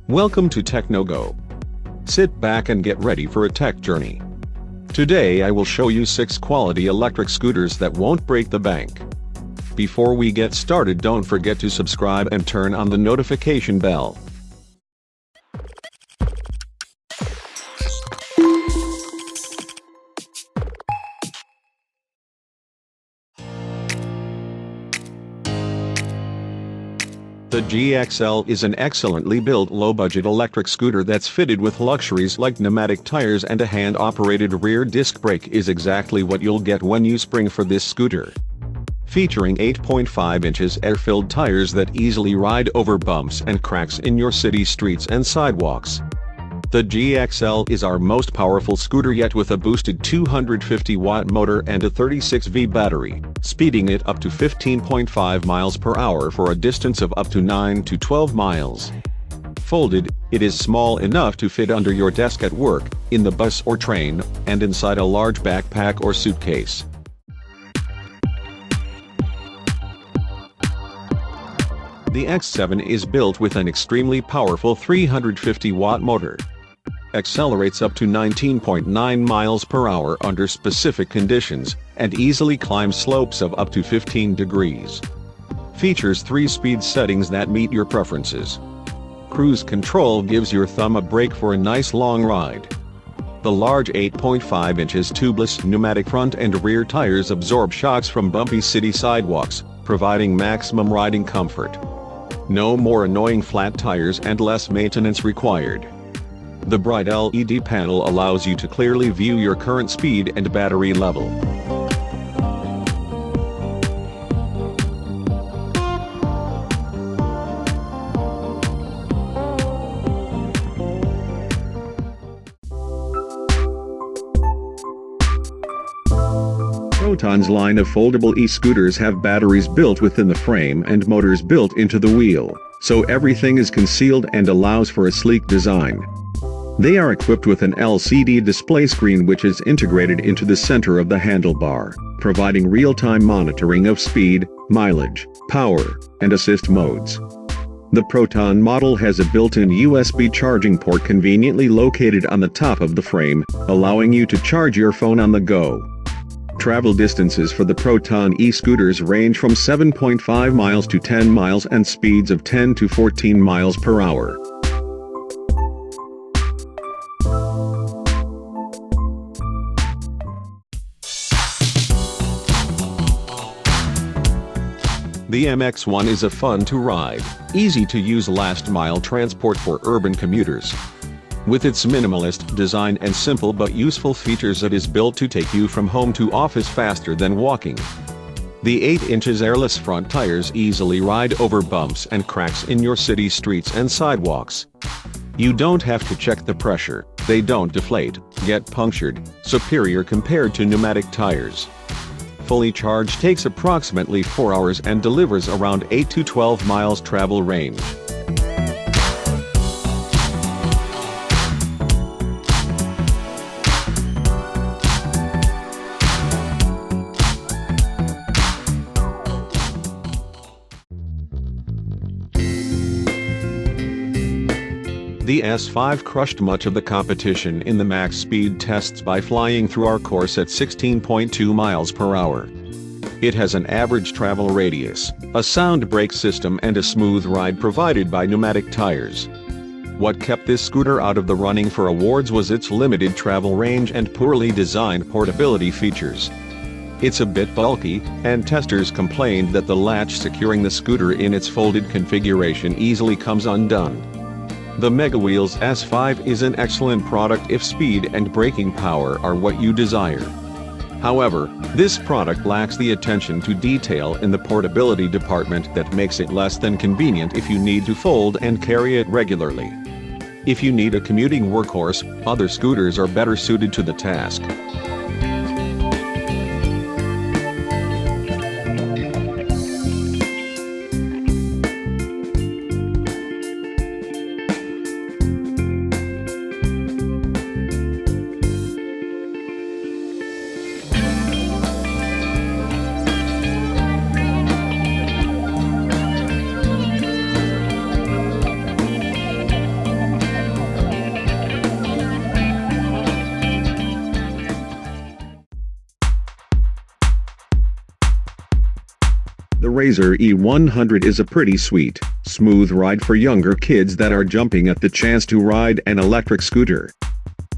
Welcome to TechnoGo. Sit back and get ready for a tech journey. Today I will show you 6 quality electric scooters that won't break the bank. Before we get started, don't forget to subscribe and turn on the notification bell. The GXL is an excellently built low-budget electric scooter that's fitted with luxuries like pneumatic tires, and a hand-operated rear disc brake is exactly what you'll get when you spring for this scooter. Featuring 8.5 inches air-filled tires that easily ride over bumps and cracks in your city streets and sidewalks. The GXL is our most powerful scooter yet, with a boosted 250-watt motor and a 36V battery, speeding it up to 15.5 miles per hour for a distance of up to 9 to 12 miles. Folded, it is small enough to fit under your desk at work, in the bus or train, and inside a large backpack or suitcase. The X7 is built with an extremely powerful 350-watt motor. Accelerates up to 19.9 miles per hour under specific conditions, and easily climbs slopes of up to 15 degrees. Features 3 speed settings that meet your preferences. Cruise control gives your thumb a break for a nice long ride. The large 8.5 inches tubeless pneumatic front and rear tires absorb shocks from bumpy city sidewalks, providing maximum riding comfort. No more annoying flat tires and less maintenance required. The bright LED panel allows you to clearly view your current speed and battery level. Proton's line of foldable e-scooters have batteries built within the frame and motors built into the wheel, so everything is concealed and allows for a sleek design. They are equipped with an LCD display screen which is integrated into the center of the handlebar, providing real-time monitoring of speed, mileage, power, and assist modes. The Proton model has a built-in USB charging port conveniently located on the top of the frame, allowing you to charge your phone on the go. Travel distances for the Proton e-scooters range from 7.5 miles to 10 miles and speeds of 10 to 14 miles per hour. The MX-1 is a fun-to-ride, easy-to-use last-mile transport for urban commuters. With its minimalist design and simple but useful features, it is built to take you from home to office faster than walking. The 8 inches airless front tires easily ride over bumps and cracks in your city streets and sidewalks. You don't have to check the pressure, they don't deflate, get punctured, superior compared to pneumatic tires. Fully charged takes approximately 4 hours and delivers around 8 to 12 miles travel range. The S5 crushed much of the competition in the max speed tests by flying through our course at 16.2 miles per hour. It has an average travel radius, a sound brake system, and a smooth ride provided by pneumatic tires. What kept this scooter out of the running for awards was its limited travel range and poorly designed portability features. It's a bit bulky, and testers complained that the latch securing the scooter in its folded configuration easily comes undone. The MegaWheels S5 is an excellent product if speed and braking power are what you desire. However, this product lacks the attention to detail in the portability department that makes it less than convenient if you need to fold and carry it regularly. If you need a commuting workhorse, other scooters are better suited to the task. Razor E100 is a pretty sweet, smooth ride for younger kids that are jumping at the chance to ride an electric scooter.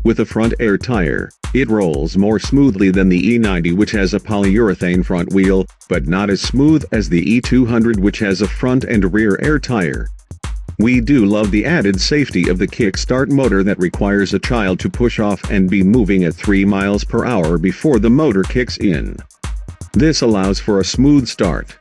With a front air tire, it rolls more smoothly than the E90, which has a polyurethane front wheel, but not as smooth as the E200, which has a front and rear air tire. We do love the added safety of the kickstart motor that requires a child to push off and be moving at 3 miles per hour before the motor kicks in. This allows for a smooth start.